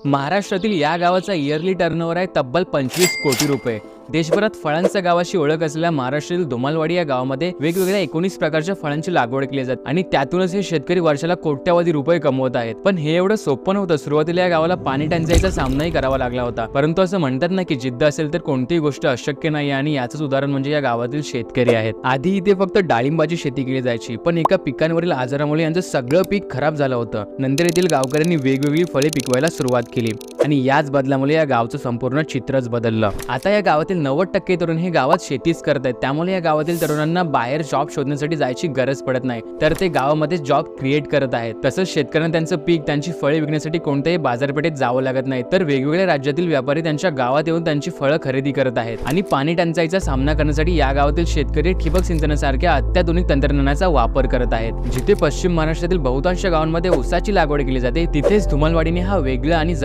महाराष्ट्रातील या गावाचा इयरली टर्नओव्हर आहे तब्बल 25 कोटी रुपये। देशभरात फळांच्या गावाशी ओळख असलेल्या महाराष्ट्रातील धुमालवाडी या गावामध्ये वेगवेगळ्या 19 प्रकारच्या फळांची लागवड केली जाते आणि त्यातूनच हे शेतकरी वर्षाला कोट्यावधी रुपये कमवत आहेत। पण हे एवढं सोपं नव्हतं। सुरुवातीला या गावाला पाणी टंचाईचा सामनाही करावा लागला होता, परंतु असं म्हणतात ना की जिद्द असेल तर कोणतीही गोष्ट अशक्य नाही, आणि याचंच उदाहरण म्हणजे या गावातील शेतकरी आहेत। आधी इथे फक्त डाळिंबाची शेती केली जायची, पण एका पिकांवरील आजारामुळे यांचं सगळं पीक खराब झालं होतं। नंतर येथील गावकऱ्यांनी वेगवेगळी फळे पिकवायला सुरुवात केली आणि याच बदलामुळे या गावचं संपूर्ण चित्रच बदललं। आता या गावातील 90% तरुण हे गावात शेतीच करत आहेत, त्यामुळे या गावातील तरुणांना बाहेर जॉब शोधण्यासाठी जायची गरज पडत नाही, तर ते गावामध्ये जॉब क्रिएट करत आहेत। तसंच शेतकऱ्यांना त्यांचं पीक, त्यांची फळे विकण्यासाठी कोणत्याही बाजारपेठेत जावं लागत नाही, तर वेगवेगळ्या राज्यातील व्यापारी त्यांच्या गावात येऊन त्यांची फळं खरेदी करत आहेत। आणि पाणी टंचाईचा सामना करण्यासाठी या गावातील शेतकरी ठिबक सिंचनासारख्या अत्याधुनिक तंत्रज्ञानाचा वापर करत आहेत। जिथे पश्चिम महाराष्ट्रातील बहुतांश गावांमध्ये ऊसाची लागवड केली जाते, तिथेच धुमालवाडीने हा वेगळा आणि